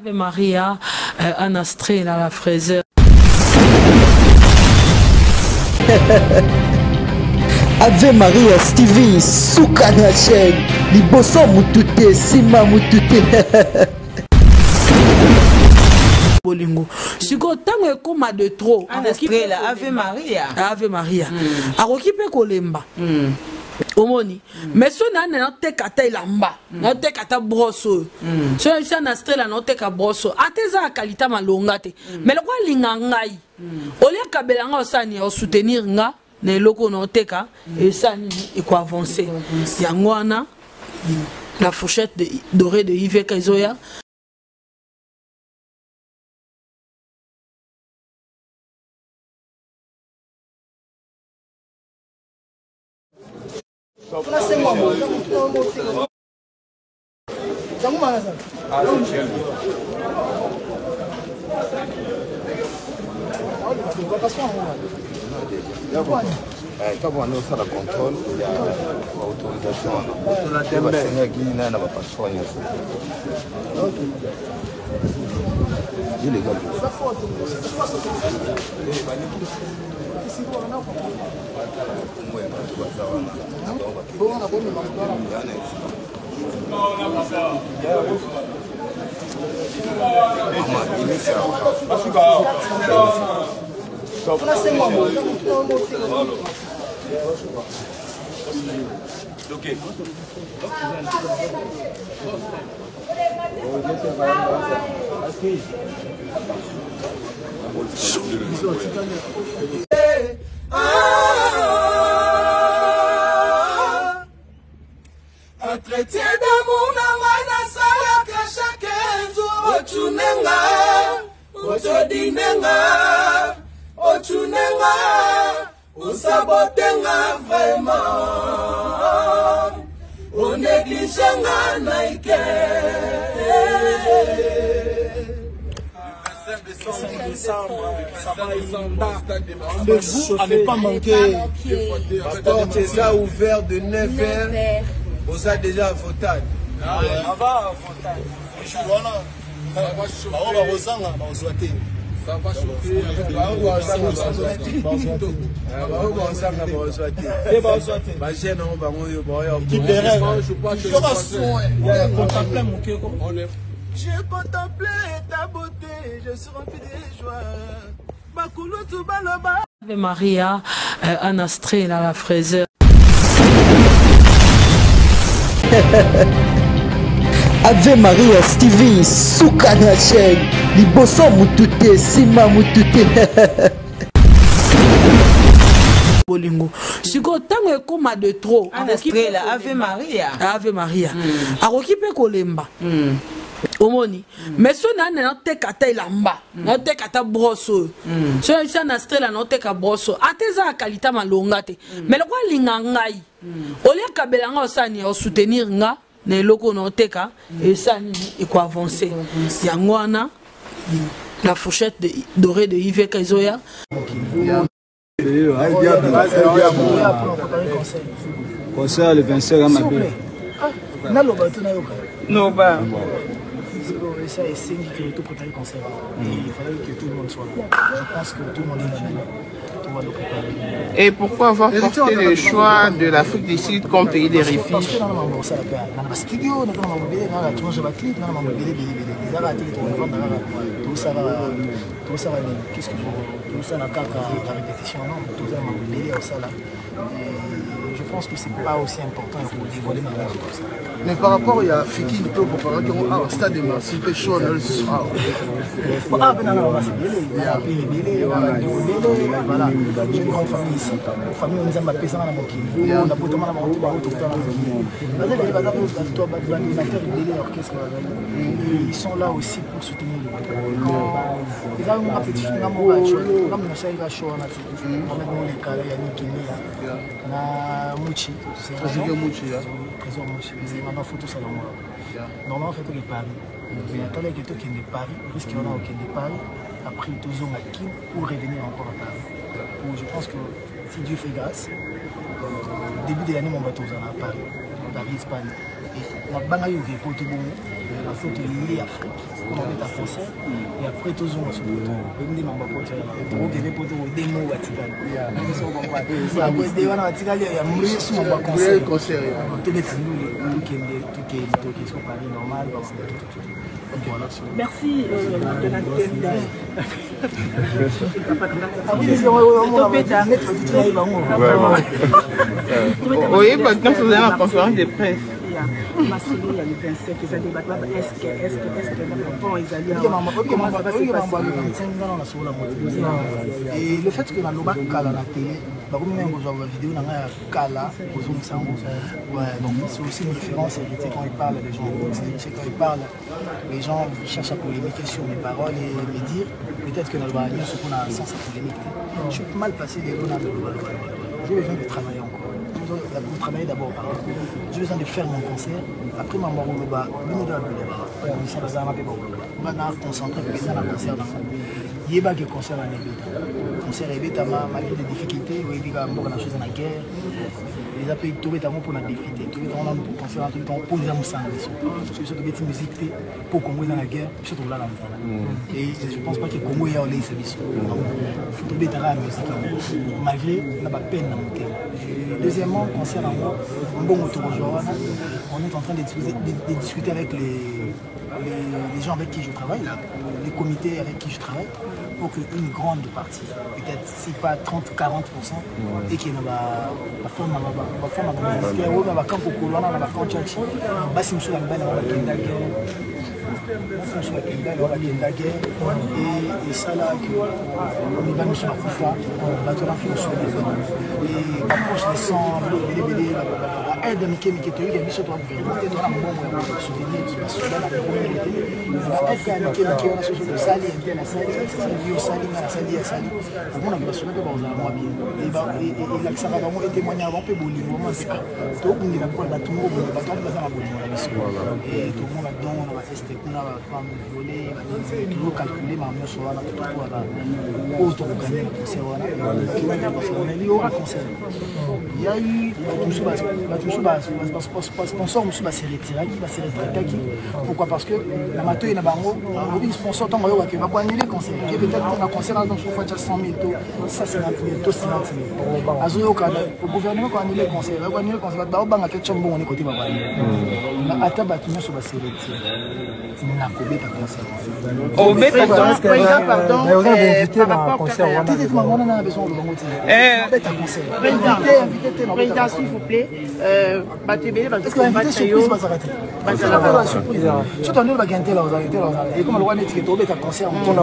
Ave Maria, Anastré, la fraiseur. Ave Maria, Stevie, Souka na chaîne, Liboso Mutute, Sima Mutute. Bolingo. Si vous avez un de trop, Anastré, Ave Maria. Ave Maria. Arokipe kolemba. Omoni. Mais si on a un tekata ilamba, un tekata brosso. Si on a un strela, un tekata brosso. Ateza a kalita malongate. Mais le quoi lingangai. Olia kabelanga osani o soutenir nga ne loko no teka et ça et quoi avancer. Yangwana la fourchette dorée de Yves Kaizoya. Quand on a la contrôle, il y a l'autorisation. Entretien d'amour na wana salaka chaque jour otunenga otodinenga otunenga usabotenga vraiment onegligenga naike. Le vous à ne pas manquer. La porte est ouverte de 9h. Vous avez déjà voté. Ça va chauffer. J'ai contemplé ta beauté, je suis rempli de joie. Bakulutu baloba. Ave Maria, Anastré, la fraiseur. Ave Maria, Stevie, Souka na chaîne, Liboso Mutute, Sima Mutute. Bolingo. Si vous avez un de trop, Anastré, Ave Maria. Ave Maria. Arokipe kolemba. Omoni. Mais si on a un tekata ilamba, un tekata brosso. Si on a un strela, un tekata brosso. Ateza a kalita malongate. Mais le quoi lingangai. Olia kabelanga osani o soutenir nga ne loko no teka et ça et quoi avancer. Yangwana la fourchette dorée de Yves Kaizoya. Concert le 25 à Mabé. Non, bah. Ça est signe que tout préparer le concert. Il fallait que tout le monde soit là. Je pense que tout le monde est là. Tout va le préparer. Et pourquoi avoir porté le choix de l'Afrique du Sud comme pays des refuges? Parce que dans le studio, dans la tournage de la clip, dans tout ça, qu'est-ce que tout ça, la répétition, non, tout ça, au salon. Je pense que c'est pas aussi important pour dévoiler ma musique. Mais par rapport à Fiki, il peut comparer au stade de Marseille, il peut chaud, non, c'est ça. Ah, ben non, c'est Bélé, voilà. J'ai une grande famille ici. La famille, on nous a pesé dans la moquille. On a beaucoup de mal à monter dans la ils sont là aussi pour soutenir le groupe. Ils ont un petit film, on va jouer. Comme nous sommes à chaud, on a dit. On a mis les carrés, Yannick, na Mouchi. C'est Trésor Mouchi. Trésor Mouchi. C'est ma photo salon. Normalement, on fait que Paris. Mais attendez que tout qui est Paris, risque qu'on a au de Paris. Après, toujours à Kim pour revenir encore à Paris. Donc, je pense que si Dieu fait grâce, début de l'année, mon bateau à Paris. On arrive Espagne. Et la banque est pour tout le monde. Il faut te lier Afrique, on va mettre un concert, et après, tous on va se mettre. On va mettre merci de la oui, maintenant vous avez ma conférence de presse. Masolo, il y a le 27, ils ont débattu, est-ce que bon, ils allaient comment ça va se passer. Et le fait que la loba kala la télé, bah comme même vous avez vidéo dans la kala, c'est aussi une différence. Quand ils parlent, les gens, quand ils parlent, les gens cherchent à polémiquer sur mes paroles et me dire peut-être que la loba ce qu'on a sans sa polémique. Je suis mal passé des lois de loba. J'ai besoin de travailler encore. De travailler d'abord. J'ai besoin de faire mon concert. Après, ma mort au loba, une de la loba. On va concentrer pour que ça la concert. Il y a des concerts à l'Ébéta. Concert à l'Ébéta, malgré des difficultés, il y a des choses dans la guerre. Les appels tout est pour la difficulté. Tout est dans le concert, tout est en pause dans le sang. C'est ce que des musiques pour Congo dans la guerre, surtout là. Et je ne pense pas que Congo ait les services. Il faut trouver la musique. Malgré la peine dans mon cœur. Deuxièmement, concert en moi, bon autour aujourd'hui, on est en train de discuter avec les gens avec qui je travaille, là, les comités avec qui je travaille, pour qu'une grande partie, peut-être si pas 30-40%, et qu'il y ait la femme et ça là que on va nous faire Koufa, on va te faire sur les et quand je sens la aide qui est qui est sur toi gouvernement et dans la bon soutenir sur la communauté la aide qui est on a sur le sali et la sali c'est le sali la sali à sali on a besoin de voir moi bien et là ça va vraiment témoigner avant peu bon moment c'est tout on est d'accord là tout le monde va pas dans la bonne et tout le monde là-dedans on va tester la femme violée, toujours calculer, mais on sur la autre gagner le concert. Il y a eu sponsor, monsieur va se retirer. Pourquoi? Parce que la mato est là-bas, on sponsor, tant qu'on va annuler le concert. Et peut-être un concert dans le fois 100 000, ça c'est 50 000, 50 000. Au gouvernement, quand on annule le concert, on va annuler le concert, on va quelque chose bon, on est côté Baba. À ta bâtiment, on va se retirer. Au président, pardon, par rapport président, s'il vous plaît, est-ce que l'invité surprise va s'arrêter? Si tu as dit que tu as arrêté, et comme le roi dit que tu as un concert, tu as un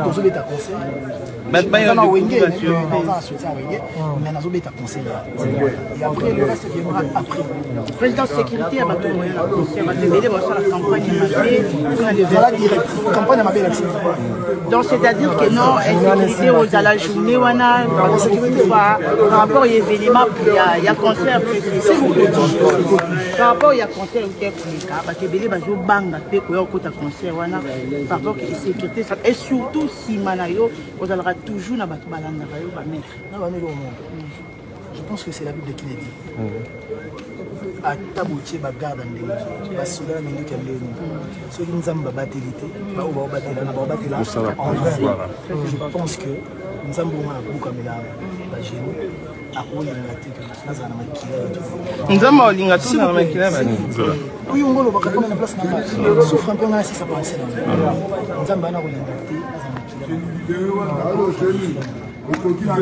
concert. Mais après, le reste viendra après. Président sécurité, à la campagne campagne donc c'est-à-dire que non, insécurité aux à la journée, par rapport aux événements, il y a concert, par rapport il y a concert, par rapport à la sécurité, et surtout si Manayo, vous allez toujours dans votre balanda. Je pense que c'est la Bible qui l'a dit. À Taboutier, garde en dehors. Parce que là, ceux qui nous ont battu, je pense que nous avons beaucoup de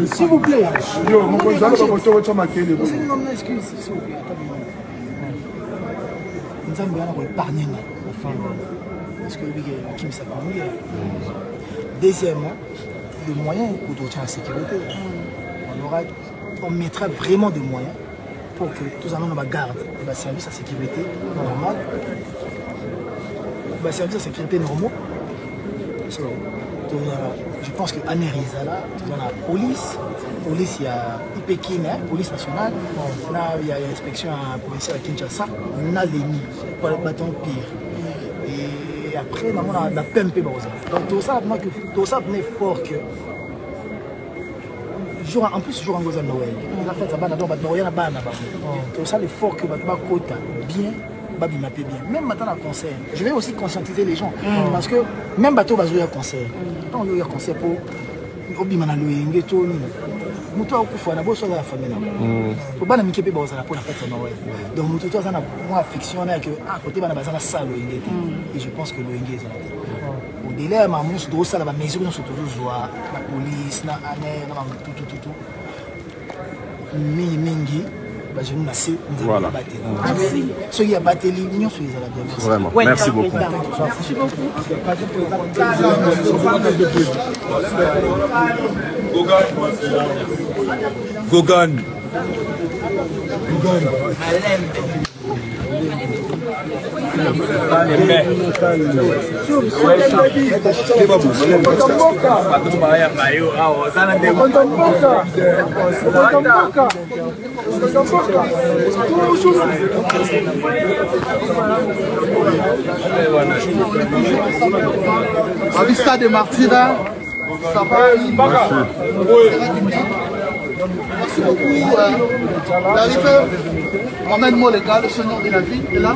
s'il vous plaît. Nous avons épargné parce que qui me s'accompagne. Deuxièmement, le moyen pour la sécurité. On mettra vraiment des moyens pour que tous allons dans la garde, le service à sécurité normal, le service à sécurité normal. Je pense que Anérizala, dans la police, il y a IPEKIN, police nationale, là il y a l'inspection policière à Kinshasa, on a l'ennemi, pour le bâton pire. Et après, on a la PMP. Donc tout ça venait fort que. En plus, jour en Goza Noël, il a fait ça, il y a tout ça, l'effort que Kota bien. babi m'a bien. Même maintenant à concert, je vais aussi conscientiser les gens. Parce que même bateau va jouer à concert. Quand on joue à concert pour obimana loyenge to ni. Mutu akufa na boso la famille. Pour bana mikepe ba za la pour la fête na ouais. Donc mutu to ça na moi affection na que à côté bana bazana ça loyenge. Et je pense que loyenge ça. Au délai ma mousse do ça la mesure nous toujours joie la police na ané na tout. Mingi. Je nous laisse, voilà. Merci. Soyez y a battu l'union, soyez à la bienvenue. Vraiment, ouais, merci beaucoup. Merci beaucoup. Gogan. À Vista de Martyra, ça va. Merci beaucoup d'arriver. Emmène-moi les gars, le seigneur de la vie est là.